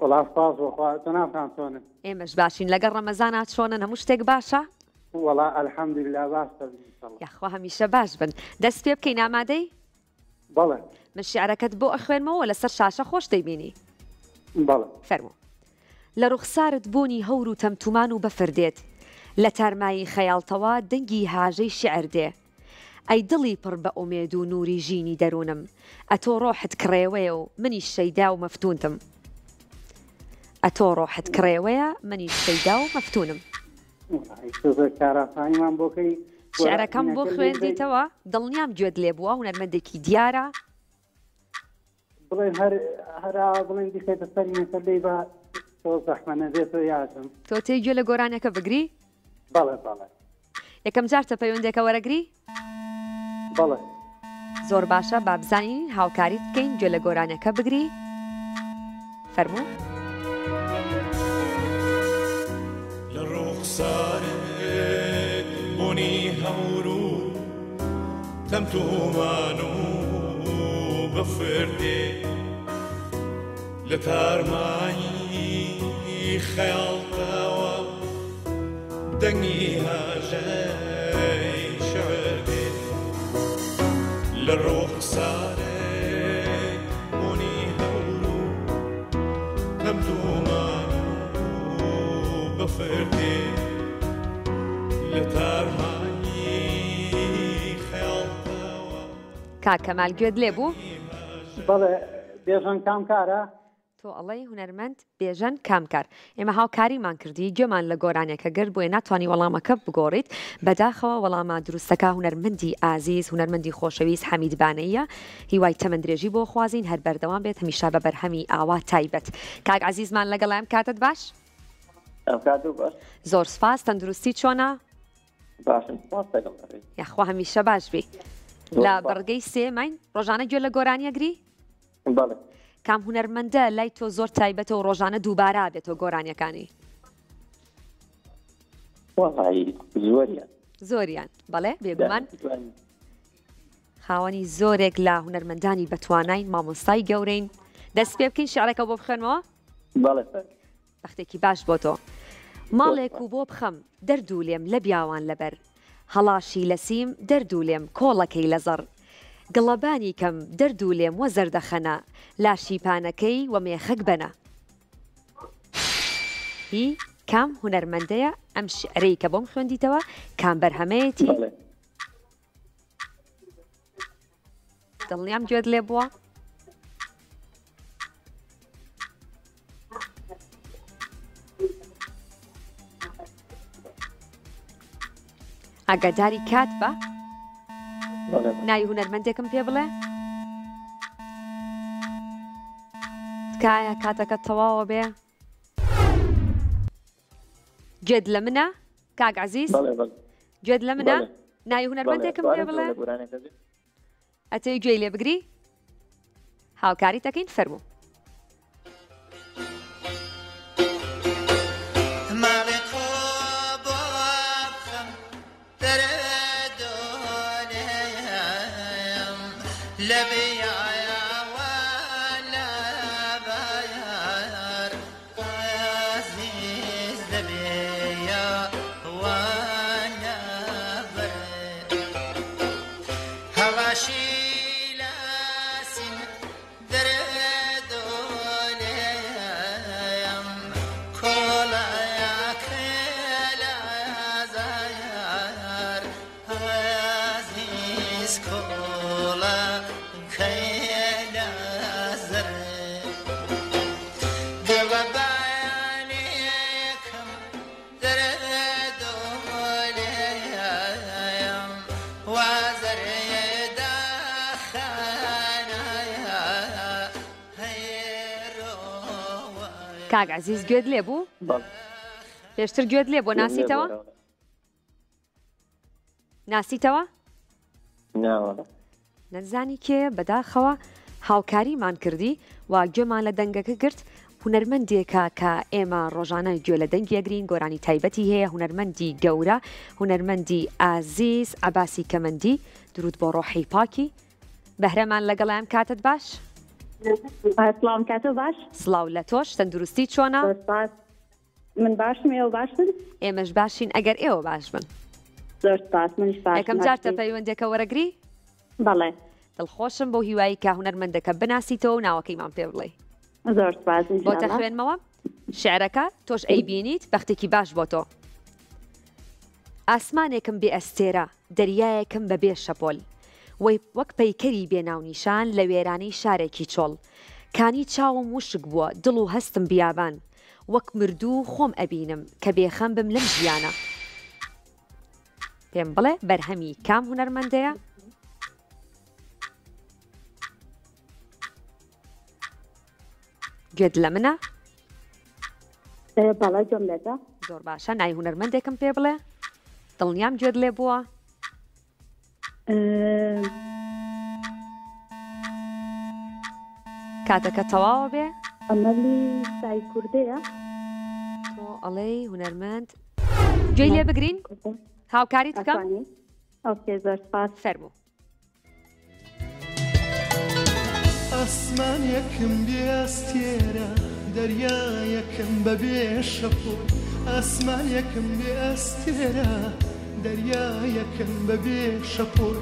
وەڵام سپاس بۆخوا تەنافتان چۆنن ئێمەش باشین لەگەڵ ڕەمەزانات چۆنن هەموو شتێک باشە وەڵا ئەلحەمدوللا باشە یاخوا هەمیشە باش بن دەست پێ بکەین ئامادەی بەڵێ من شیعرەکەت بۆ ئەخوێنمەوە لەسەر شاشە خۆش دەیبینی بەڵێ فەرموو لە ڕوخسارت بوونی هەور و تەمتومان و بەفردێت لە تارمایی خەیاڵتەوە دەنگی هاژەی شعر دێ ئەی دڵی پڕ بە ئومێد و نووری ژینی دەروونم ئەتۆ ڕۆحت کڕێوەیە و منیش شەیدا و مەفتونتم ئەتۆ ڕۆحت کڕێوەیە منیش شەیدا و مەفتونم کارافانیمان بۆکەی شعرەکەم بۆ خوێندیتەوە دڵنیام گوێت لێ بووە هونەرمەندێکی دیارە بڵێن هەرا بڵێن دیخێتە سەری مەسەلەی بە تۆ زەحمەنە بێتەوە یاسم تۆ تێی گوێ لە گۆرانەکە بگری بەڵێ بەڵێ یەکەم جارتە پەیوەندێکە وەرەگری بەڵێ زۆر باشە با بزانین هاوکاریت بکەین گوێ لە گۆرانەکە بگری فەرموو لە ڕوخسارێک بوونی هەور و تەمتومان و بەفردێ لە تارمایی خەیاڵتەوە دەنگی هاژەی شعر دێ لە ڕوخسارێک بوونی هەور و تەمتومان و بەفردێ لە تارمایی خەیاڵتەوە کاک کەمال گوێت لێ بوو بەڵێ بێژەن کام کارە تۆ ئەڵەی هونەرمەند بێژەن کامکار ئێمە هاوکاریمان کردی گوێمان لە گۆرانێکە گرت بۆیە ناتوانانی وەڵامەکە بگۆڕیت بەداخەوە وەڵامە دروستەکە هونەرمەندی ئازیز هونەرمەندی خۆشەویست حەمید بانەیە هیوای تەمەندرێژی بۆ خوازین هەر بەردەوام بێت هەمیشە بە بەرهەمی ئاوا تایبەت کاک عەزیزمان لەگەڵام کاتت باش زۆر سپاس تەندروستی چۆنە یاخوا هەمیشە باش بی لە بەڕگەی سێمین ڕۆژانە گوێ لە گۆرانیەگری کام هونەرمەندە لای تۆ زۆر تایبەتە و ڕۆژانە دووبارە بێتەوە گۆرانیەکانی زۆریان بەڵێ بێگومان خاوەنی زۆرێک لە هونەرمەندانی بەتوانین مامۆستای گەورەین دەست پێ بکەین شعرەکە بۆ بخوێنەوە بەختێکی باش بۆ تۆ ماڵێک و بۆ بخەم دەردوو لێم لە بیاوان لەبەر هەڵاشی لە سیم دەردوو لێم کۆڵەکەی لە زەڕ گڵەبانی کەم دەردوو لێم وە زەردەخەنە لاشیپانەکەی وە مێخەک بەنە هی کام هونەرمەندەیە ئەم شعرەی کە بۆم خوێندیتەوە کام بەرهەمەیەتی دڵنیام گوێت لێ بووە ئاگاداری کات بە ناوی هونەرمەندێکم پێ بڵێ تکایە کاتەکە تەواوە بێ گوێت لە منە کاک عەزیز گوێت لە منە ناوی هونەرمەندێکم پێ بڵێ ئەتەوی گوێی لێ بگری هاوکاری دەکەین فەرموو There کاک عزیز گوێت لێ بوو پێشتر گوێت لێ بۆ ناسیتەوە ناسیتەوە نەزانی کێ بەداخەوە هاوکاریمان کردی و گوێمان لە دەنگەکە گرت هونەرمەندێکە کە ئێمە ڕۆژانە گوێ لە دەنگی ئەگرین گۆرانی تایبەتی هەیە هونەرمەندی گەورە هونەرمەندی ئازیز عەباسی کەمەندی درود بۆ ڕۆحی پاکی بەهرەمان لەگەڵام کاتت باش سڵام کاتە باش سڵاو لە تۆش تەندروستی چۆنە من باشم ئێوە باشن ئێمەش باشین ئەگەر ئێوە باش بن زۆر سپاس منیش باش یەکەم جارتە پەیوەندێکە وەرەگری بەڵێ دڵخۆشم بۆ هیوایی کە هونەرمەندەکە بناسیتەوە و ناوەکەیمان پێ بڵێ زۆر سپاس بۆ تە خوێنمەوە شعرەکە تۆش ئەیبینیت بەختێکی باش بۆ تۆ ئاسمانێکم بێ ئەستێرە دەریایەکم بە بێ شەپۆل وەک پەیکەری بێناونیشان لە وێرانەی شارێکی چۆڵ کانی چاوم وشک بووە دڵ و هەستم بیابان وەک مردوو خۆم ئەبینم کە بێخەم بم لەم ژیانە پێم بڵێ بەرهەمی کام هونەرمەندەیە گوێت لە منە بەڵێ جۆم لێتە زۆر باشە نای هونەرمەندێکم پێ بڵێ دڵنیام گوێت لێ بووە کاتەکە تەواوە بێ ئەمەلی سای کوردەیە تۆ ئەڵێ هونەرمەند گوێی لێ بگرین هاوکاریت بکەم ئۆکێ زۆر سپاس فەرموو ئاسمانێکم بێ ئەستێرە دەریایەکم بەبێ شەپۆل ئاسمانێکم بێ ئەستێرە دەریایەکم بەبێ شەپۆل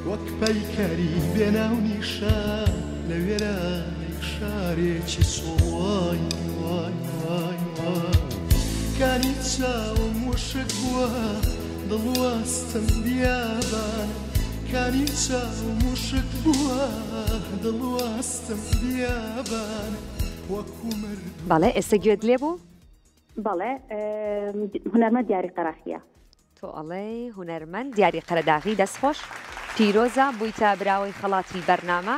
وەک پەیکەری بێناونیشان لە وێرانەی شارێکی سۆڵ وای وای وای کانی چاوم وشک بووە دڵوەستم بیابان کانی چاوم وشک بووە دڵوەستم بیابان وەکو مرد بەڵێ ئێستا گوێت لێ بوو بەڵێ هونەرمەند دیاری قەراخیە تۆ ئەڵێ هونەرمەند دیاری قەرەداغی دەستخۆش پیرۆزە بوویتە براوەی خەڵاتی بەرنامە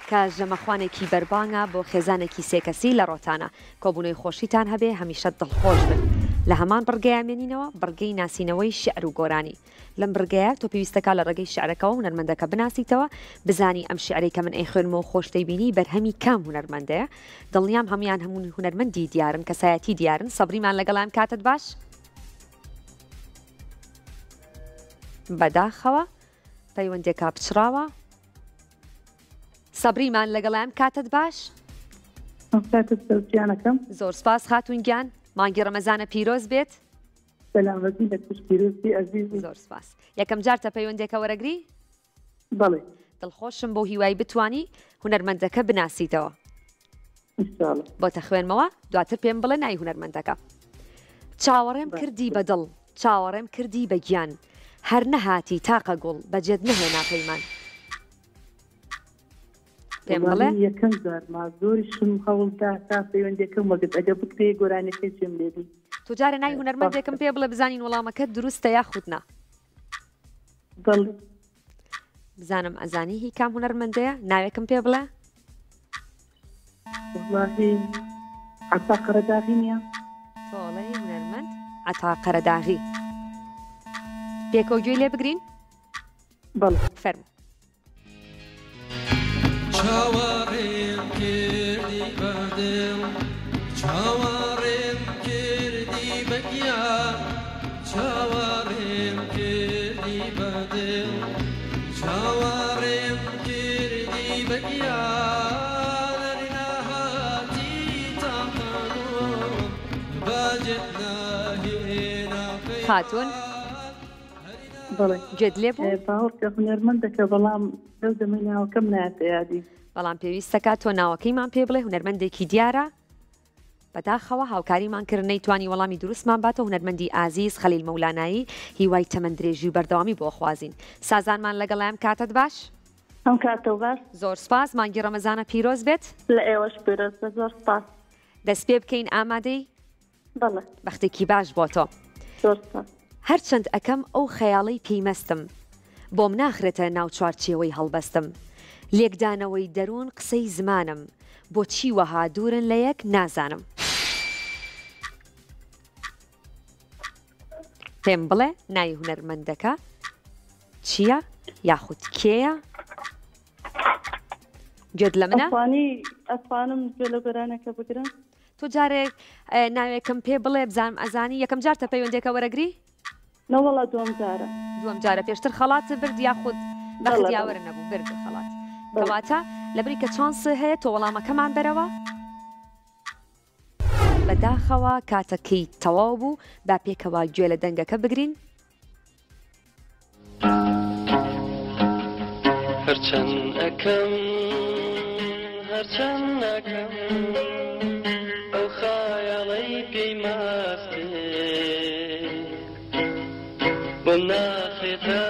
کە ژەمەخوانێکی بەربانگە بۆ خێزانێکی سێکەسی لە ڕۆتانە کۆبوونەوەی خۆشیتان هەبێ هەمیشە دڵخۆش بن لە هەمان بڕگەیە مێنینەوە بڕگەی ناسینەوەی شعر و گۆرانی لەم بڕگەیە تۆ پێویستەکە لە ڕێگەی شعرەکەەوە هونەرمەندەکە بناسیتەوە بزانی ئەم شعرەی کە من ئەی خوێنمەوە خۆشتەی بینی بەرهەمی کام هونەرمەندەیە دڵنیام هەمویان هەموو هونەرمەندی دیارن کەسایەتی دیارن سەبریمان لەگەڵام کاتت باش بەداخەوە پەیوەندێکا پچراوە سەبریمان لەگەڵام کاتت باش زۆر سپاس خاتونگیان مانگی ڕەمەزانە پیرۆز بێت سەلامەتی لە توش پیرۆزی ئەزیز زۆر سپاس یەکەم جارتە پەیوەندێکە وەرەگری بەڵێ دڵخۆشم بۆ هیوای بتوانی هونەرمەندەکە بناسیتەوە بۆتە خوێنمەوە دواتر پێم بڵێ نای هونەرمەندەکە چاوەڕێم کردی بە دڵ چاوەڕێم کردی بە گیان هەر نەهاتی تاقە گوڵ بەجێت نەهێنا پەیمان پێم بڵێ یەکەم جارما زۆریشم هەوڵدا تا پەیوەندێکم وەگت ئەگە بکرێ گۆرانەکەی چێم لێبی تو جارە نای هونەرمەندێکم پێ بڵێ بزانین وەڵامەکەت دروستە یا خودنا بەڵێ بزانم ئەزانی هی کام هونەرمەندەیە ناوێکم پێ بڵێ وڵاهی عەتا قەرەداغی نییە تۆڵەی هونەرمەند عەتا قەرەداغی پێکەوە گوێی لێ بگرین بەڵێ فەرموو چاوەڕێم کردی بەدڵ چاوەڕێم کردی بەگیان چاوەڕێم کردی بەدڵ چاوەڕێم کردی بەگیان نەهاتی تاقەنۆ باجت ناهێنا خاتون بەڵێ گوێت لێ بوو باوەڕکە هونەرمەندەکە بەڵام لەو دەمەیناوەکەم نایەتە یادی بەڵام پێویستەکە تۆ ناوەکەیمان پێ بڵێ هونەرمەندێکی دیارە بەداخەوە هاوکاریمان کرد نەیتوانی وەڵامی دروستمان باتە هونەرمەندی ئازیز خەلیل مەولانایی هیوای تەمەندرێژی و بەردەوامی بۆ خوازین سازانمان لەگەڵام کاتت باش ئەم کاتەوە باش زۆر سپاس مانگی ڕەمەزانە پیرۆز بێت لە ئێوەش پیرۆزە زۆر سپاس دەست پێ بکەین ئامادەی بەڵێ بەختێکی باش بۆ تۆ زۆر سپاس هەرچەند ئەەکەم ئەو خەیاڵەی پێیمەستم بۆم ناخرێتە ناو چوارچێوەی هەڵبەستم لێکدانەوەی دەروون قسەی زمانم بۆچی وەها دوورن لە یەک نازانم پێم بڵێ ناوی هونەرمەندەکە چییە یاخود کێیە؟ گوێت لە منە؟ ئەتوانم گوێ لە گۆرانەکە بگرم؟ تۆ جارێک ناوێکم پێ بڵێ بزانم ئەزانی یەکەم جار تە پەیوەندێکە وەرەگری؟ نەوەڵا دووەم جارە. دووەم جارە پێشتر خەڵاتە برد یاخود بەخت یاوەرە نەبوو برد خەڵات. کەواتە لەبری کە چانسە هەیە تۆ وەڵامەکەمان بەرەوە؟ بەداخەوە کاتەکەی تەواو بوو با پێکەوە گوێ لە دەنگەکە بگرین. هەرچەند ئەکەم هەرچەند نەکەم ئەو خایاڵەی پێی ماستێ بۆ ناخێتە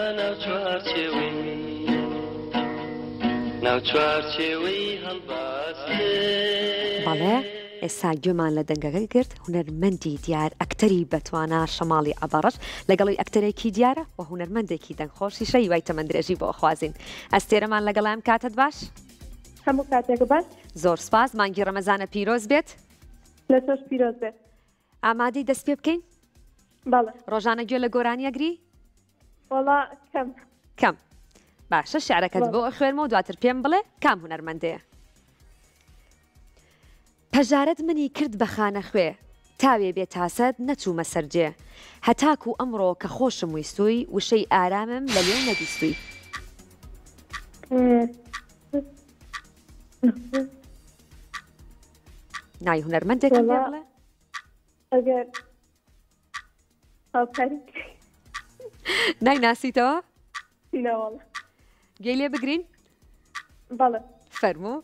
ناو چوارچێوەی هەڵباستێ. بەڵێ ئێستا گوێمان لە دەنگەکە گرت هونەرمەندی دیار ئەکتەری بەتوانە شەماڵی ئەبەڕش لەگەڵی ئەکتەرێکی دیارە و هونەرمەندێکی دەنگخۆشی شەی وای تەمەندرێژی بۆ خوازین. ئەستێرەمان لەگەڵام کاتت باش؟ هەموو کاتێک باش. زۆر سپاس مانگی ڕەمەزانە پیرۆز بێت. لە تۆش پیرۆز بێت. ئامادەی دەست پێ بکەین؟ بەڵێ. ڕۆژانە گوێ لە گۆرانی ئەگری؟ وەڵا کەم. کەم. باشە شعرەکەت بۆ خوێنمەوە دواتر پێم بڵێ کام هونەرمەندەیە. پەژارەت منی کرد بە خانە خوێ تاوێ بێ تاسەت نەچوومە سەرجێ هەتاکو ئەمڕۆ کە خۆشم ویستووی وشەی ئارامم لە لێو نەبیستووی. نای هونەرمەندێکم پێ بڵێ؟ ئەگەر هاوکاری نای ناسیتەوە؟ نەوەڵا. گوێی لێ بگرین؟ بەڵێ. فەرموو.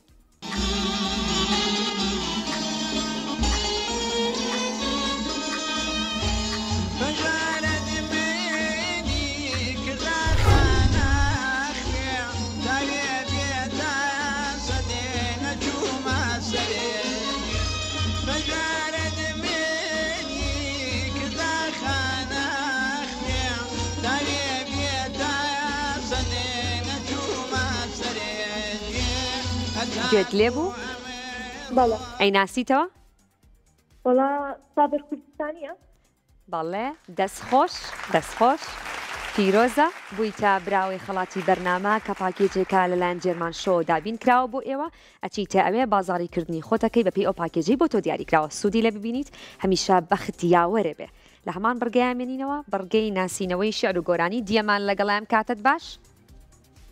گوێت لێ بوو؟ بەڵێ. ئەی ناسیتەوە؟ وەڵا سابر کوردستانیە؟ بەڵێ دەستخۆش دەستخۆش پیرۆزە بوویتە براوی خەڵاتی بەرنامە کە پاکێجێکە لەلایەن جێرمان شۆ دابین کراوە بۆ ئێوە ئەچیتە ئەوێ بازاڕیکردنی خۆتەکەی بەپێی ئەو پاکێجی بۆ تۆ دیاریکراوە سوودی لێ ببینیت هەمیشە بەختی یاوەرێ بێ لە هەمان بڕگەیامێنینەوە بڕگەی ناسینەوەی شێعر و گۆرانی دیەمان لەگەڵام کاتت باش؟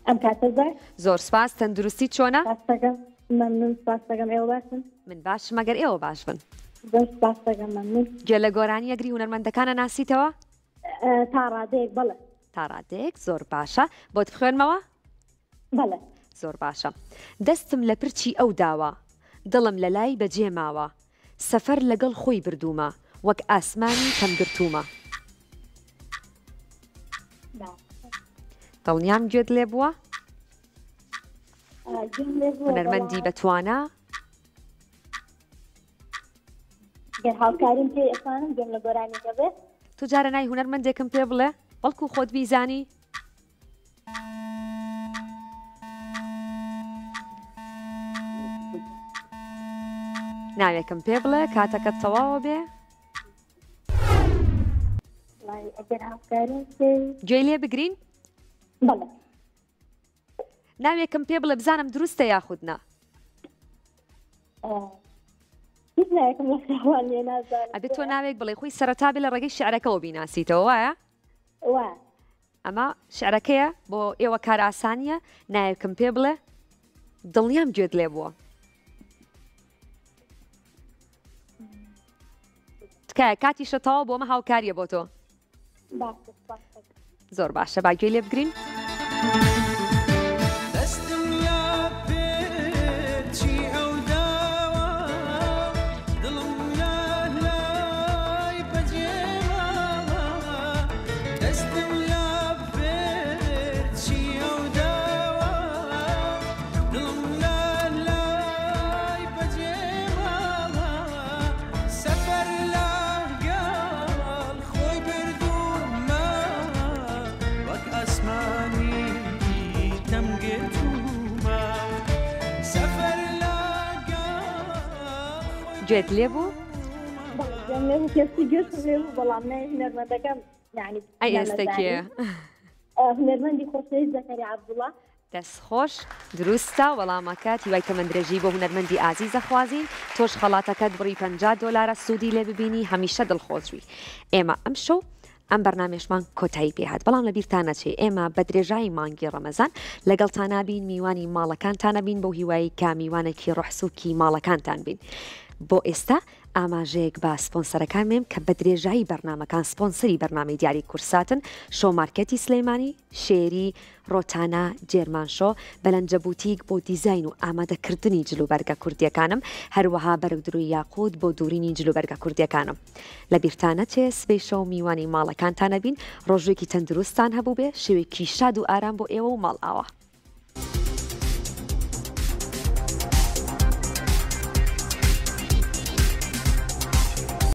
ئەم کاتت باش؟ زۆر سپاس تەندروستی چۆنە؟ مەمنون سپاس دەکەم ئێوە باشن؟ من باشم ئەگەر ئێوە باش بن. زۆر سپاس دەکەم مەمنون. گوێ لە گۆرانی ئەگری هونەرمەندەکانە ناسیتەوە؟ تا ڕادەیەک بەڵێ. تا ڕادەیەک زۆر باشە بۆت بخوێنمەوە؟ بەڵێ. زۆر باشە. دەستم لە پرچی ئەو داوە دڵم لە لای بەجێ ماوە سەفەر لەگەڵ خۆی بردوومە وەک ئاسمانی کەمگرتوومە. دڵنیام گوێت لێ بووە؟ هونەرمەندی بەتوانە؟ گەر هاوکاریم پێ ئەتوانم گوێم لە گۆرانیەکە بێت؟ تۆ جارە نای هونەرمەندێکم پێ بڵێ بەڵکو خۆت بیزانی؟ ناوێکم پێ بڵێ کاتەکەت تەواوە بێ؟ ئەگەر هاوکاریم پێ گوێی لێ بگرین؟ بەڵێ. ناوێکم پێ بڵێ بزانم دروستە یاخودنا؟ ئەبێت تۆ ناوێک بڵێ خۆی سەرەتا بێ لە ڕێگەی شعرەکەەوە بیناسیتەوە وایە؟ وایە. ئەمە شعرەکەیە بۆ ئێوە کار ئاسانیە ناوێکم پێ بڵێ دڵنیام گوێت لێ بووە. تکایە کاتی شەتەوە بۆ ئەمە هاوکاریە بۆ تۆ. زۆر باشە با گوێی لێ بگرین. گوێت لێ بوو؟ کەسی گوێشم لێ بوو بەڵام نای هونەرمەندەکەم يعني ئەی ئێستەکێ هنەرمەندی خۆشەویست زەکەریا عەبدوڵڵا. دەستخۆش دروستە وەڵامەکەت هیوای کەمەندرێژی بۆ هونەرمەندی ئازیزە خوازین تۆش خەڵاتەکەت بڕی $50 سوودی لێ ببینی هەمیشە دڵخۆشوی. ئێمە ئەم شەو ئەم بەرنامێشمان کۆتایی پێهات بەڵام لە بیرتانە چێ ئێمە بە درێژایی مانگی ڕەمەزان لەگەڵتانە بین میوانی ماڵەکانتانە بین بۆ هیوایی کا میوانێکی ڕەحسووکی ماڵەکانتان بین. بۆ ئێستا ئاماژەیەک بە سپۆنسەرەکان مێم کە بە درێژایی بەرنامەکان سپۆنسەری بەرنامەی دیاری کورساتن شۆمارکەتی سلەیمانی شێری ڕۆتانە جێرمانشۆ بەلەنجە بوتیک بۆ دیزاین و ئامادەکردنی جلوبەرگە کوردیەکانم هەروەها بەرەودروی یاقوت بۆ دوورینی جلوبەرگە کوردیەکانم لە بیرتانە چێ سبەی شەو میوانی ماڵەکانتانە بین ڕۆژێکی تەندروستان هەبوو بێ شێوێکی شاد و ئارام بۆ ئێوە و ماڵ ئاوە.